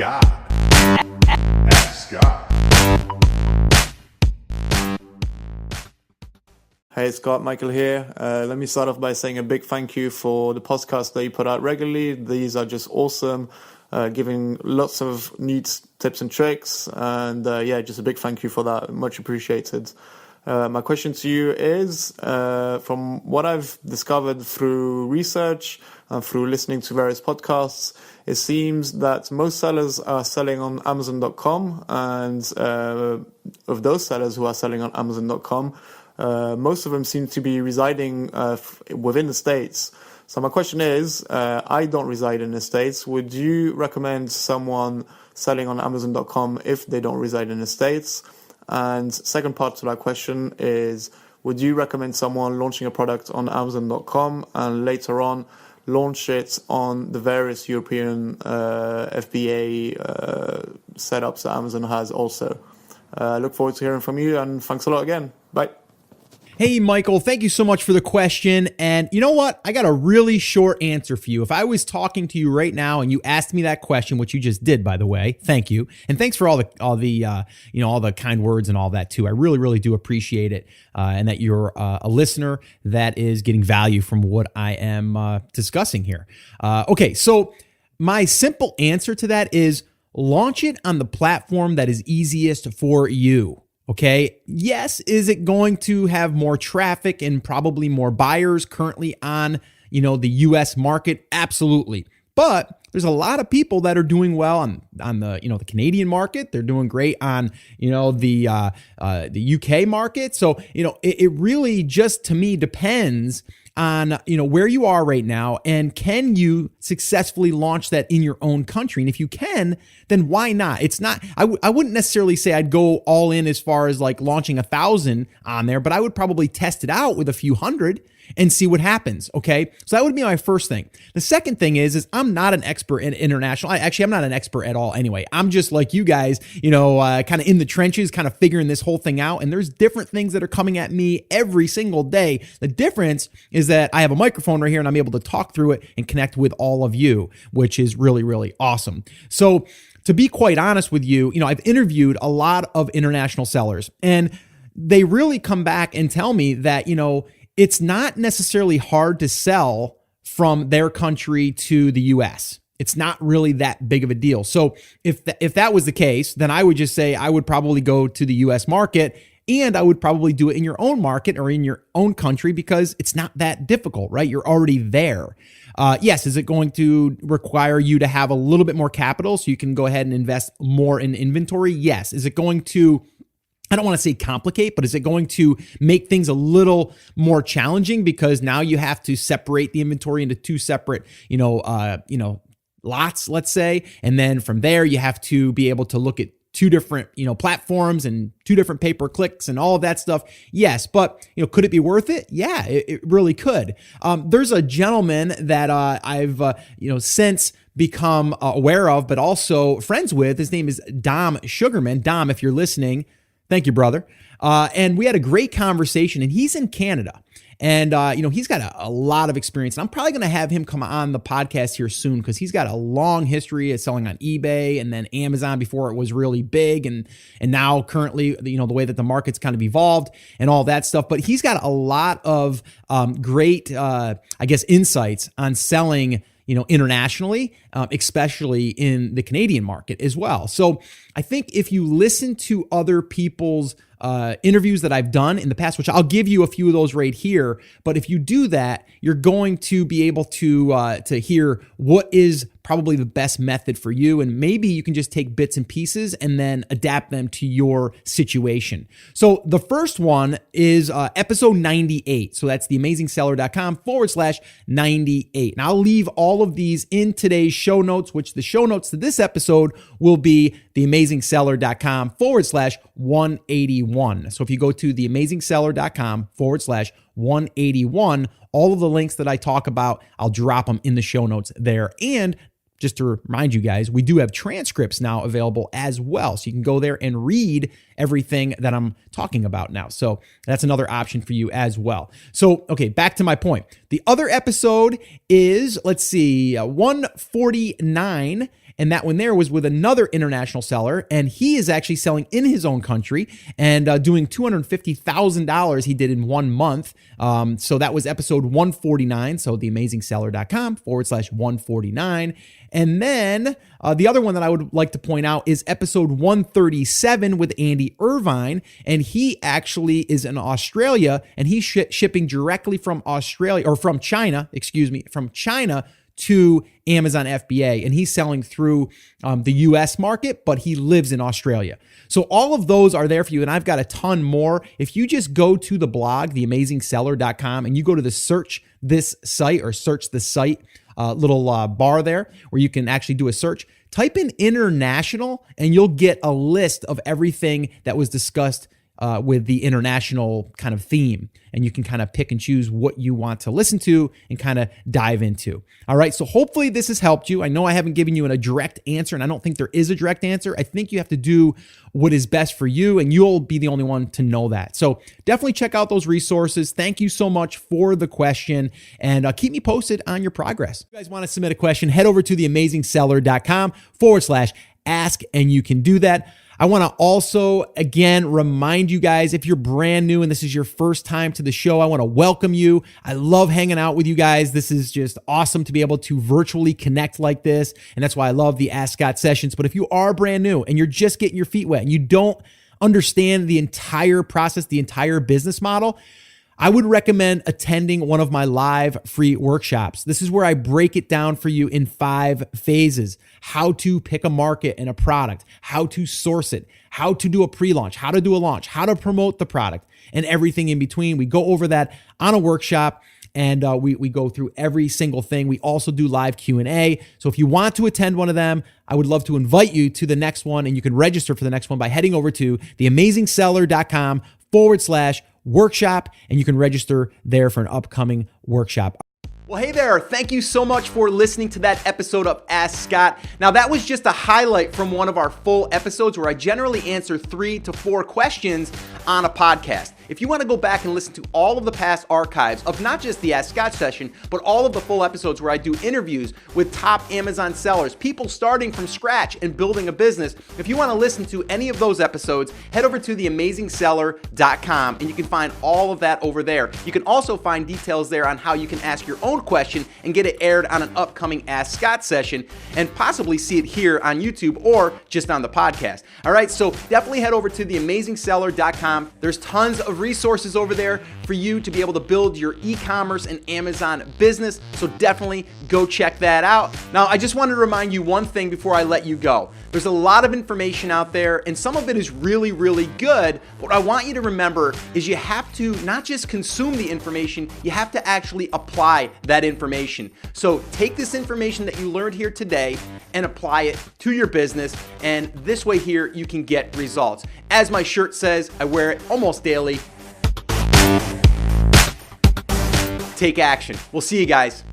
God. Ask God. Hey Scott, Michael here. Let me start off by saying a big thank you for the podcast that you put out regularly. These are just awesome, giving lots of neat tips and tricks. And just a big thank you for that. Much appreciated. My question to you is, from what I've discovered through research and through listening to various podcasts, it seems that most sellers are selling on Amazon.com, and of those sellers who are selling on Amazon.com, most of them seem to be residing within the States. So my question is, I don't reside in the States. Would you recommend someone selling on Amazon.com if they don't reside in the States? And second part to that question is, would you recommend someone launching a product on Amazon.com and later on launch it on the various European FBA setups that Amazon has also? I look forward to hearing from you, and thanks a lot again. Bye. Hey, Michael, thank you so much for the question. And you know what? I got a really short answer for you. If I was talking to you right now and you asked me that question, which you just did, by the way, thank you. And thanks for all the kind words and all that too. I really, really do appreciate it. And that you're a listener that is getting value from what I am discussing here. Okay, so my simple answer to that is launch it on the platform that is easiest for you. Okay. Yes. Is it going to have more traffic and probably more buyers currently on, the US market? Absolutely. But there's a lot of people that are doing well on the, the Canadian market. They're doing great on, the UK market. So, it really just, to me, depends on, where you are right now, and can you successfully launch that in your own country? And if you can, then why not? It's not, I wouldn't necessarily say I'd go all in as far as like launching 1,000 on there, but I would probably test it out with a few hundred and see what happens. Okay. So that would be my first thing. The second thing is I'm not an expert in international. I'm not an expert at all anyway. I'm just like you guys, kind of in the trenches, kind of figuring this whole thing out. And there's different things that are coming at me every single day. The difference is that I have a microphone right here and I'm able to talk through it and connect with all of you, which is really, really awesome. So to be quite honest with you, I've interviewed a lot of international sellers, and they really come back and tell me that, it's not necessarily hard to sell from their country to the US. It's not really that big of a deal. So if that was the case, then I would just say I would probably go to the US market, and I would probably do it in your own market or in your own country because it's not that difficult, right? You're already there. Yes, is it going to require you to have a little bit more capital so you can go ahead and invest more in inventory? Yes. Is it going to, I don't want to say complicate, but is it going to make things a little more challenging because now you have to separate the inventory into two separate, lots, let's say, and then from there you have to be able to look at two different, platforms and two different pay-per-clicks and all of that stuff. Yes, but could it be worth it? Yeah, it really could. There's a gentleman that I've since become aware of, but also friends with. His name is Dom Sugarman. Dom, if you're listening, thank you, brother. And we had a great conversation, and he's in Canada. And, he's got a lot of experience. And I'm probably going to have him come on the podcast here soon because he's got a long history of selling on eBay and then Amazon before it was really big. And now currently, the way that the market's kind of evolved and all that stuff. But he's got a lot of great, insights on selling internationally, especially in the Canadian market as well. So I think if you listen to other people's interviews that I've done in the past, which I'll give you a few of those right here, but if you do that, you're going to be able to hear what is probably the best method for you, and maybe you can just take bits and pieces and then adapt them to your situation. So the first one is episode 98. So that's theamazingseller.com/98. And I'll leave all of these in today's show notes, which the show notes to this episode will be theamazingseller.com/181. So if you go to theamazingseller.com/181, all of the links that I talk about, I'll drop them in the show notes there. And just to remind you guys, we do have transcripts now available as well. So you can go there and read everything that I'm talking about now. So that's another option for you as well. So, okay, back to my point. The other episode is, 149. And that one there was with another international seller, and he is actually selling in his own country and doing $250,000 he did in 1 month. So that was episode 149. So theamazingseller.com/149. And then the other one that I would like to point out is episode 137 with Andy Irvine. And he actually is in Australia, and he's shipping directly from Australia, or from China to Amazon FBA. And he's selling through the US market, but he lives in Australia. So all of those are there for you. And I've got a ton more. If you just go to the blog, theamazingseller.com, and you go to the search this site or search the site little bar there where you can actually do a search, type in international, and you'll get a list of everything that was discussed with the international kind of theme. And you can kind of pick and choose what you want to listen to and kind of dive into. All right. So hopefully this has helped you. I know I haven't given you a direct answer, and I don't think there is a direct answer. I think you have to do what is best for you, and you'll be the only one to know that. So definitely check out those resources. Thank you so much for the question, and keep me posted on your progress. If you guys want to submit a question, head over to theamazingseller.com/ask, and you can do that. I want to also, again, remind you guys, if you're brand new and this is your first time to the show, I want to welcome you. I love hanging out with you guys. This is just awesome to be able to virtually connect like this. And that's why I love the Ask Scott sessions. But if you are brand new and you're just getting your feet wet and you don't understand the entire process, the entire business model, I would recommend attending one of my live free workshops. This is where I break it down for you in 5 phases: how to pick a market and a product, how to source it, how to do a pre-launch, how to do a launch, how to promote the product, and everything in between. We go over that on a workshop, and we go through every single thing. We also do live Q&A. So if you want to attend one of them, I would love to invite you to the next one, and you can register for the next one by heading over to theamazingseller.com/workshop, and you can register there for an upcoming workshop. Well, hey there. Thank you so much for listening to that episode of Ask Scott. Now, that was just a highlight from one of our full episodes where I generally answer 3 to 4 questions on a podcast. If you want to go back and listen to all of the past archives of not just the Ask Scott session, but all of the full episodes where I do interviews with top Amazon sellers, people starting from scratch and building a business, if you want to listen to any of those episodes, head over to theamazingseller.com, and you can find all of that over there. You can also find details there on how you can ask your own question and get it aired on an upcoming Ask Scott session, and possibly see it here on YouTube or just on the podcast. All right, so definitely head over to theamazingseller.com. There's tons of resources over there for you to be able to build your e-commerce and Amazon business. So definitely go check that out. Now, I just wanted to remind you one thing before I let you go. There's a lot of information out there, and some of it is really, really good. But what I want you to remember is you have to not just consume the information, you have to actually apply that information. So take this information that you learned here today and apply it to your business. And this way here, you can get results. As my shirt says, I wear it almost daily. Take action. We'll see you guys.